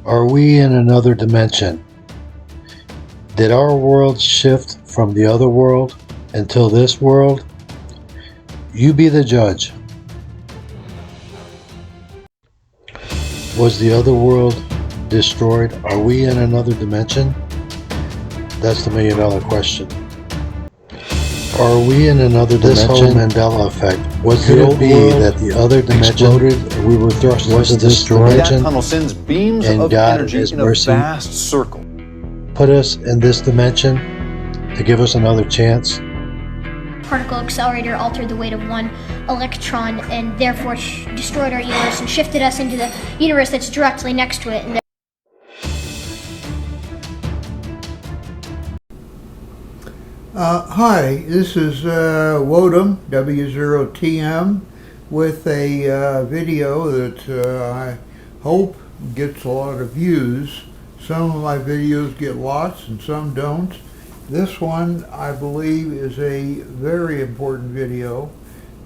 Are we in another dimension? Did our world shift from the other world until this world? You be the judge. Was the other world destroyed? Are we in another dimension? That's the $1,000,000 question. Are we in another dimension? This whole Mandela effect. Could it be that the other dimension exploded, or we were thrust into this dimension, that tunnel sends beams and of God energy in His in mercy a vast circle. put us in this dimension to give us another chance? Particle accelerator altered the weight of one electron and therefore destroyed our universe and shifted us into the universe that's directly next to it. And hi, this is Wodum, W0TM, with a video that I hope gets a lot of views. Some of my videos get lots and some don't. This one, I believe, is a very important video.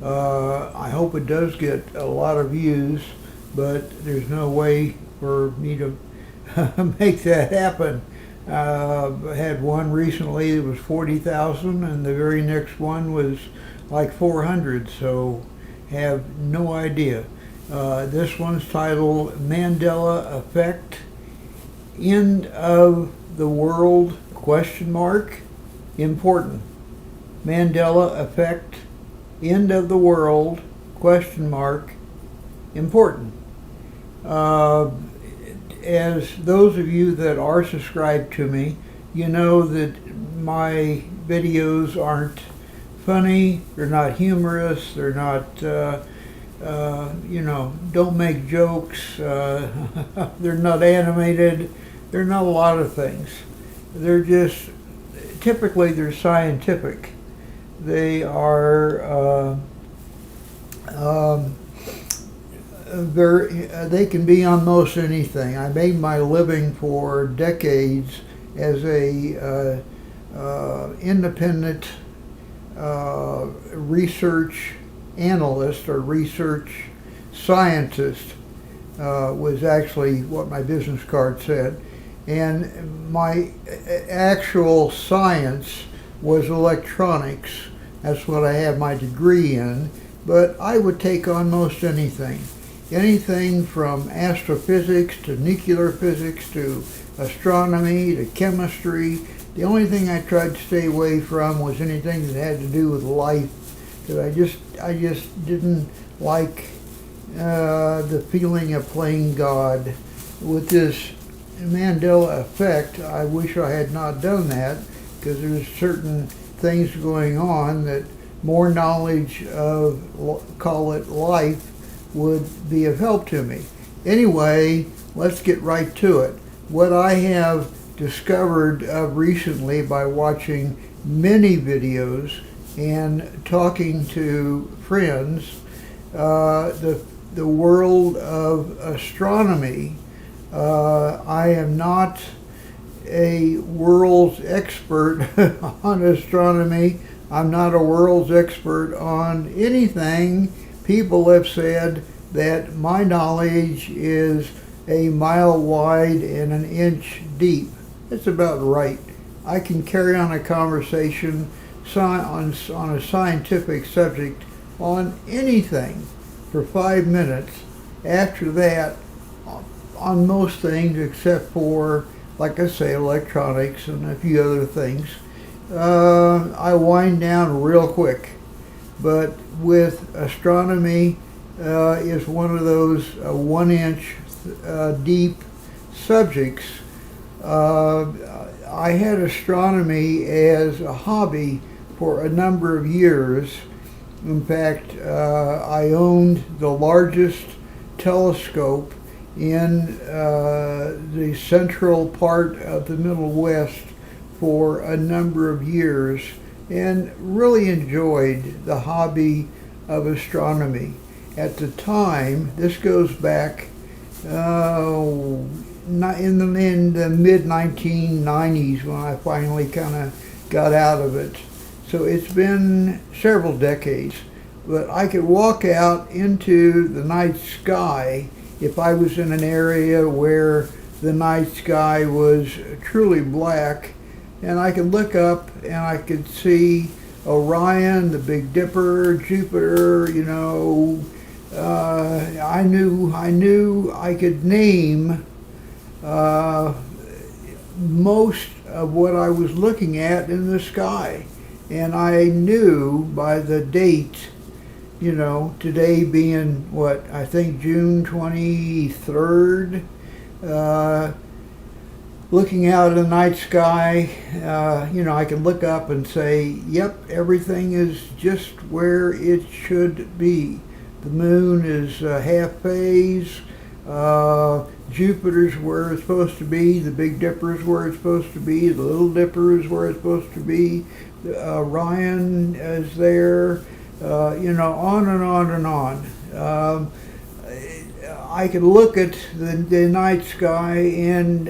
I hope it does get a lot of views, but there's no way for me to make that happen. I had one recently that was 40,000, and the very next one was like 400, so have no idea. This one's titled Mandela Effect, End of the World, ? Important. Mandela Effect, End of the World, ? Important. As those of you that are subscribed to me, you know that my videos aren't funny, they're not humorous, they're not, don't make jokes, they're not animated, they're not a lot of things. They're just, typically they're scientific. They are they can be on most anything. I made my living for decades as a independent research analyst or research scientist, was actually what my business card said. And my actual science was electronics. That's what I have my degree in. But I would take on most anything. Anything from astrophysics to nuclear physics to astronomy to chemistry. The only thing I tried to stay away from was anything that had to do with life, because I just didn't like the feeling of playing God. With this Mandela effect, I wish I had not done that, because there's certain things going on that more knowledge of, call it life, would be of help to me. Anyway, let's get right to it. What I have discovered recently by watching many videos and talking to friends, the world of astronomy. I am not a world's expert on astronomy. I'm not a world's expert on anything. People have said that my knowledge is a mile wide and an inch deep. That's about right. I can carry on a conversation on a scientific subject on anything for 5 minutes. After that, on most things except for, like I say, electronics and a few other things, I wind down real quick. But with astronomy, is one of those 1 inch deep subjects. I had astronomy as a hobby for a number of years. In fact, I owned the largest telescope in the central part of the Middle West for a number of years, and really enjoyed the hobby of astronomy. At the time, this goes back in the mid-1990s when I finally kind of got out of it. So it's been several decades, but I could walk out into the night sky if I was in an area where the night sky was truly black, and I could look up and I could see Orion, the Big Dipper, Jupiter, I knew I could name most of what I was looking at in the sky. And I knew by the date, today being I think June 23rd, looking out at the night sky, I can look up and say, yep, everything is just where it should be. The moon is half phase, Jupiter's where it's supposed to be, the Big Dipper is where it's supposed to be, the Little Dipper is where it's supposed to be, Orion is there, on and on and on. I could look at the night sky and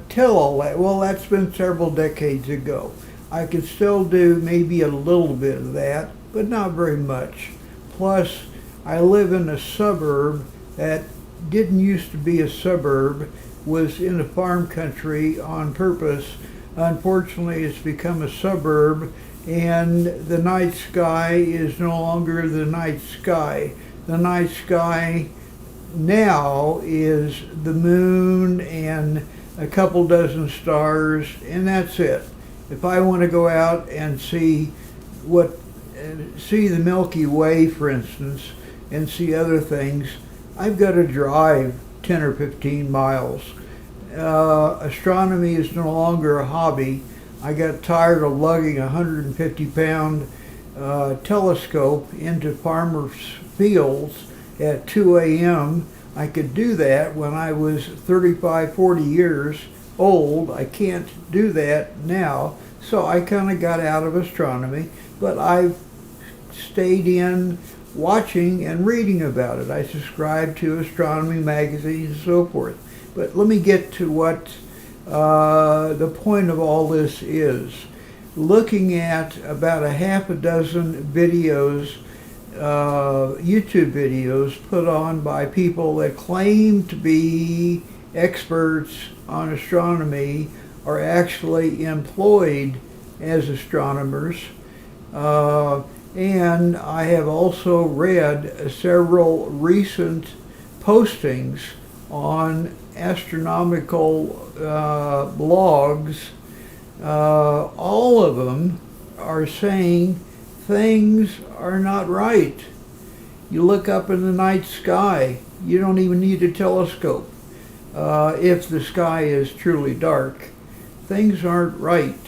tell all that. Well, that's been several decades ago. I could still do maybe a little bit of that, but not very much. Plus, I live in a suburb that didn't used to be a suburb, was in a farm country on purpose. Unfortunately, it's become a suburb, and the night sky is no longer the night sky. The night sky now is the moon and a couple dozen stars, and that's it. If I want to go out and see the Milky Way, for instance, and see other things, I've got to drive 10 or 15 miles. Astronomy is no longer a hobby. I got tired of lugging a 150-pound telescope into farmers' fields at 2 a.m. I could do that when I was 35, 40 years old. I can't do that now. So I kind of got out of astronomy, but I've stayed in watching and reading about it. I subscribe to astronomy magazines and so forth. But let me get to what the point of all this is. Looking at about a half a dozen videos, YouTube videos put on by people that claim to be experts on astronomy, are actually employed as astronomers. And I have also read several recent postings on astronomical blogs. All of them are saying things are not right. You look up in the night sky, you don't even need a telescope. If the sky is truly dark, things aren't right.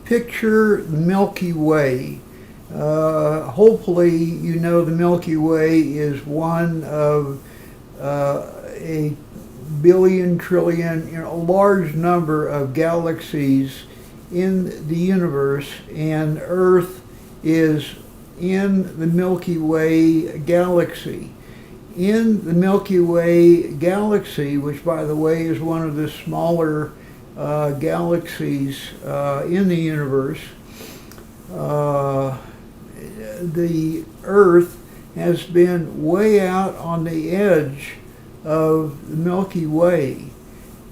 Picture the Milky Way. Hopefully you know the Milky Way is one of a billion, trillion, a large number of galaxies in the universe, and Earth is in the Milky Way galaxy. In the Milky Way galaxy, which by the way is one of the smaller galaxies in the universe, the Earth has been way out on the edge of the Milky Way.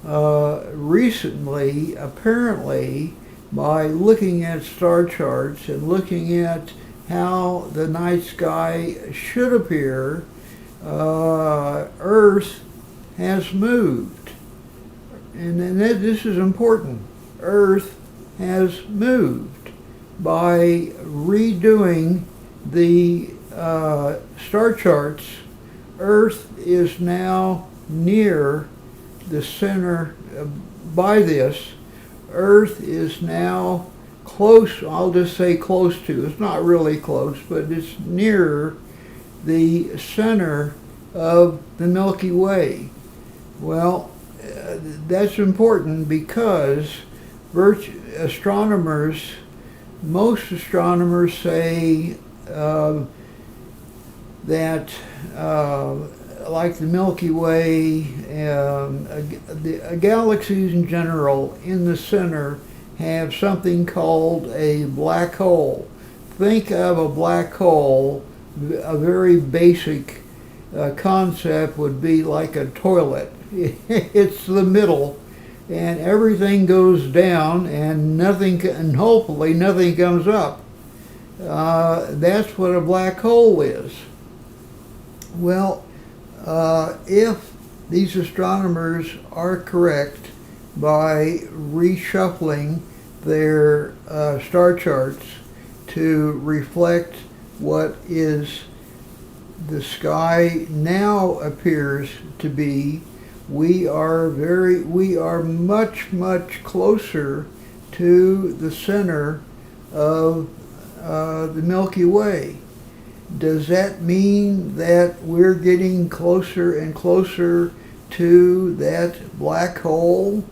Recently, apparently, by looking at star charts and looking at how the night sky should appear, Earth has moved. And this is important. Earth has moved by redoing the star charts. Earth is now near the center. By this, Earth is now close, I'll just say close to, it's not really close, but it's near the center of the Milky Way. Well, that's important because astronomers, most astronomers say that like the Milky Way, galaxies in general in the center have something called a black hole. Think of a black hole, a very basic concept would be like a toilet. it's the middle, and everything goes down, and nothing, and hopefully nothing comes up. That's what a black hole is. Well, if these astronomers are correct by reshuffling their star charts to reflect what is the sky now appears to be, we are much, much closer to the center of the Milky Way. Does that mean that we're getting closer and closer to that black hole?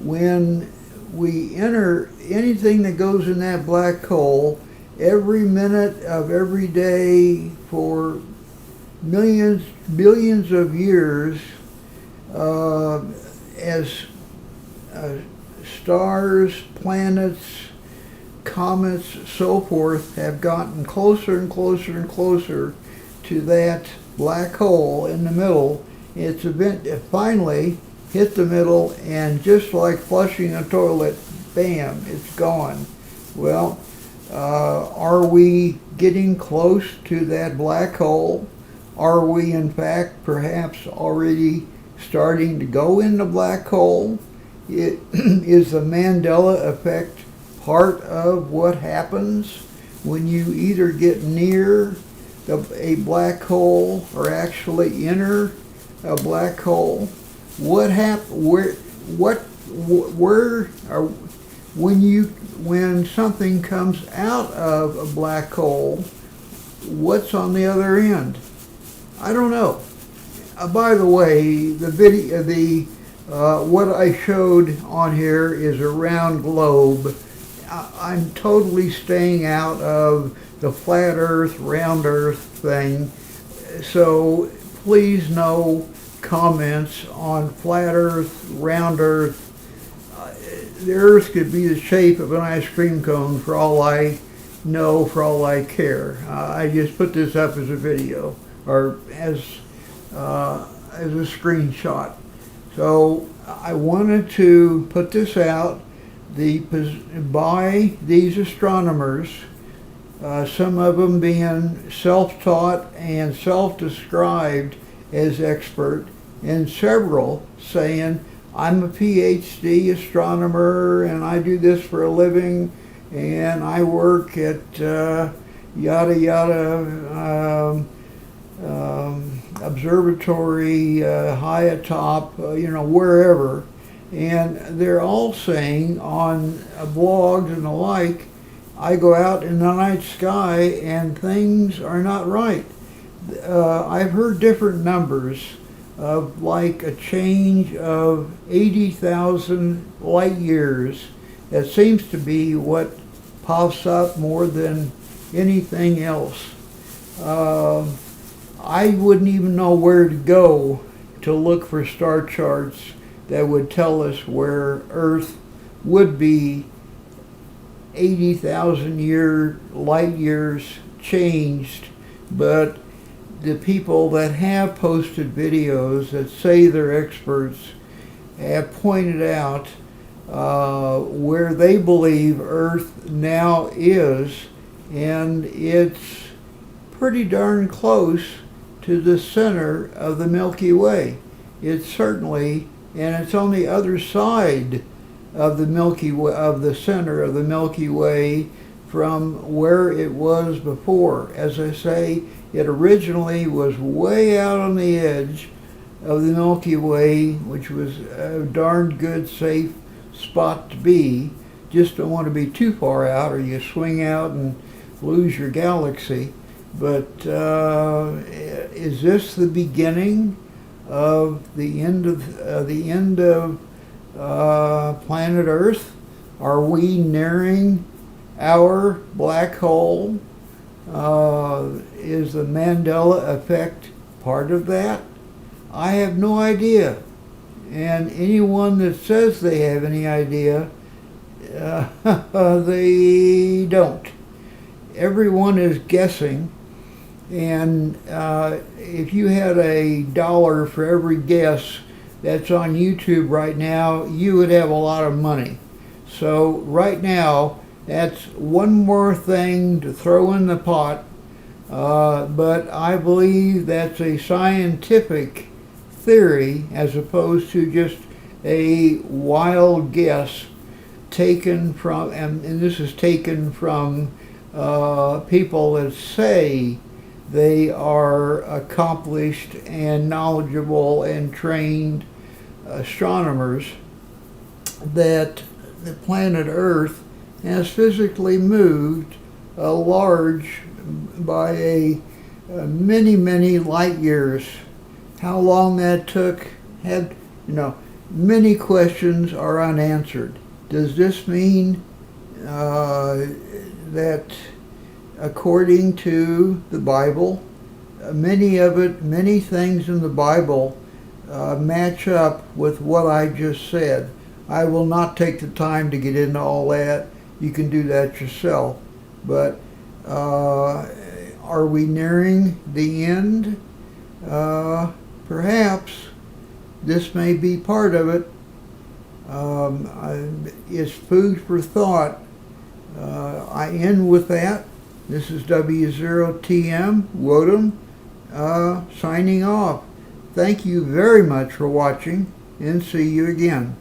When we enter anything that goes in that black hole, every minute of every day for millions, billions of years, as stars, planets, comets, so forth, have gotten closer and closer and closer to that black hole in the middle, it finally hit the middle, and just like flushing a toilet, bam, it's gone. Well, are we getting close to that black hole? Are we, in fact, perhaps already starting to go in the black hole? Is the Mandela effect part of what happens when you either get near a black hole or actually enter a black hole? When something comes out of a black hole, what's on the other end? I don't know. By the way, the video, what I showed on here is a round globe. I'm totally staying out of the flat Earth, round Earth thing. So please, no comments on flat Earth, round Earth. The Earth could be the shape of an ice cream cone for all I know, for all I care. I just put this up as a video, or as a screenshot. So I wanted to put this out by these astronomers, some of them being self-taught and self-described as expert, and several saying, I'm a PhD astronomer and I do this for a living and I work at yada yada observatory high atop, wherever. And they're all saying on blogs and the like, I go out in the night sky and things are not right. I've heard different numbers of like a change of 80,000 light years. That seems to be what pops up more than anything else. I wouldn't even know where to go to look for star charts that would tell us where Earth would be 80,000 light years changed, but the people that have posted videos that say they're experts have pointed out where they believe Earth now is, and it's pretty darn close to the center of the Milky Way. It's certainly, and it's on the other side of the Milky Way, of the center of the Milky Way, from where it was before. As I say, it originally was way out on the edge of the Milky Way, which was a darn good, safe spot to be. Just don't want to be too far out or you swing out and lose your galaxy. But is this the beginning of the end of planet Earth? Are we nearing our black hole? Is the Mandela effect part of that? I have no idea. And anyone that says they have any idea, they don't. Everyone is guessing, and if you had $1 for every guess that's on YouTube right now, you would have a lot of money. So right now, that's one more thing to throw in the pot. But I believe that's a scientific theory as opposed to just a wild guess taken from, and this is taken from people that say they are accomplished and knowledgeable and trained astronomers, that the planet Earth has physically moved large by many light years. How long that took, many questions are unanswered. Does this mean that according to the Bible, many things in the Bible match up with what I just said? I will not take the time to get into all that. You can do that yourself. But are we nearing the end? Perhaps. This may be part of it. It's food for thought. I end with that. This is W0TM Woדם signing off. Thank you very much for watching, and see you again.